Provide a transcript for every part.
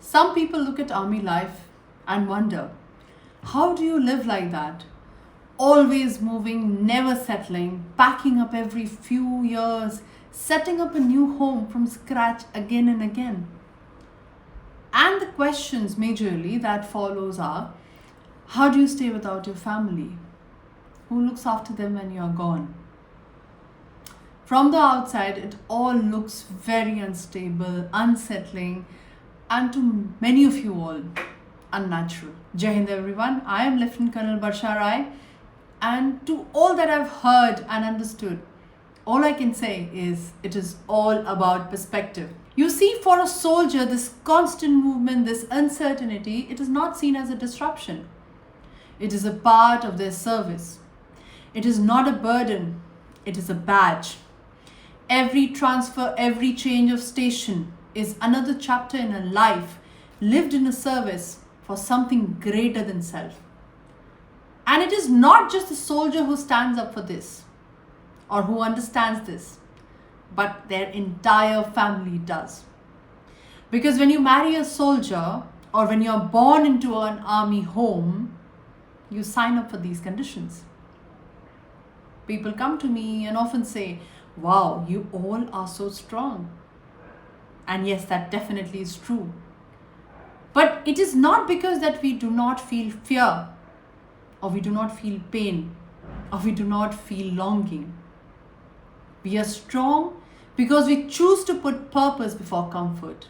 Some people look at army life and wonder, how do you live like that? Always moving, never settling, packing up every few years, setting up a new home from scratch again and again. And the questions majorly that follows are, how do you stay without your family? Who looks after them when you're gone? From the outside, it all looks very unstable, unsettling, and to many of you all, unnatural. Jai Hind everyone, I am Lieutenant Colonel Barsha Rai, and to all that I've heard and understood, all I can say is it is all about perspective. You see, for a soldier, this constant movement, this uncertainty, it is not seen as a disruption. It is a part of their service. It is not a burden, it is a badge. Every transfer, every change of station is another chapter in a life lived in a service for something greater than self. And it is not just the soldier who stands up for this or who understands this, but their entire family does. Because when you marry a soldier or when you're born into an army home, you sign up for these conditions. People come to me and often say, wow, you all are so strong. And yes, that definitely is true. But it is not because that we do not feel fear, or we do not feel pain, or we do not feel longing. We are strong because we choose to put purpose before comfort.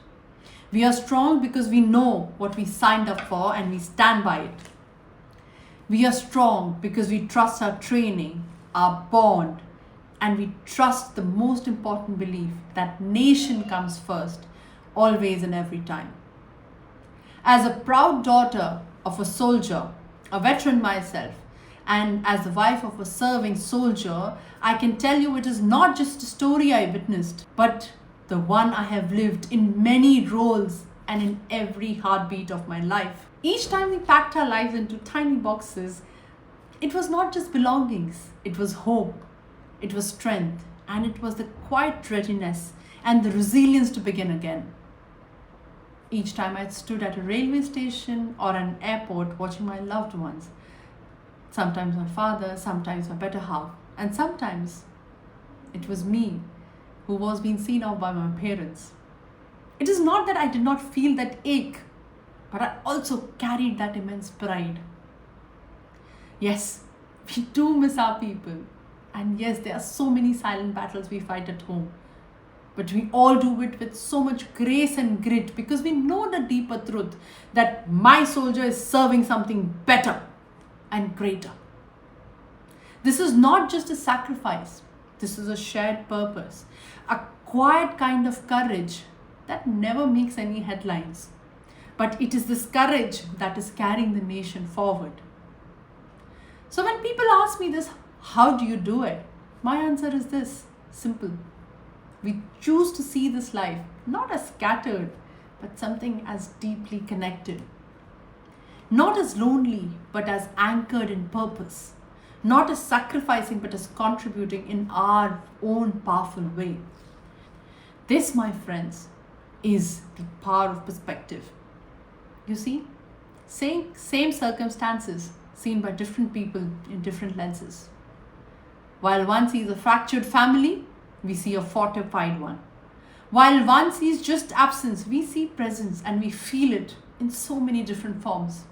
We are strong because we know what we signed up for and we stand by it. We are strong because we trust our training, our bond, and we trust the most important belief that nation comes first, always and every time. As a proud daughter of a soldier, a veteran myself, and as the wife of a serving soldier, I can tell you it is not just a story I witnessed, but the one I have lived in many roles and in every heartbeat of my life. Each time we packed our lives into tiny boxes, it was not just belongings, it was hope, it was strength, and it was the quiet readiness and the resilience to begin again. Each time I stood at a railway station or an airport watching my loved ones, sometimes my father, sometimes my better half, and sometimes it was me who was being seen off by my parents. It is not that I did not feel that ache, but I also carried that immense pride. Yes, we do miss our people. And yes, there are so many silent battles we fight at home. But we all do it with so much grace and grit because we know the deeper truth that my soldier is serving something better and greater. This is not just a sacrifice. This is a shared purpose, a quiet kind of courage that never makes any headlines. But it is this courage that is carrying the nation forward. So when people ask me this, how do you do it? My answer is this, simple. We choose to see this life not as scattered, but something as deeply connected. Not as lonely, but as anchored in purpose. Not as sacrificing, but as contributing in our own powerful way. This, my friends, is the power of perspective. You see, same circumstances seen by different people in different lenses. While one sees a fractured family, we see a fortified one. While one sees just absence, we see presence and we feel it in so many different forms.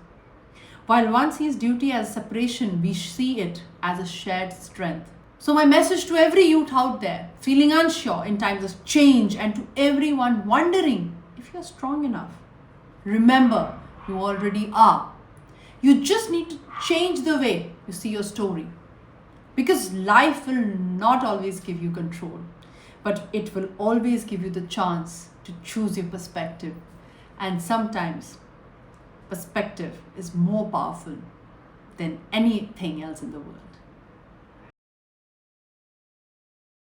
While one sees duty as separation, we see it as a shared strength. So my message to every youth out there, feeling unsure in times of change, and to everyone wondering if you're strong enough, remember, you already are. You just need to change the way you see your story. Because life will not always give you control, but it will always give you the chance to choose your perspective. And sometimes perspective is more powerful than anything else in the world.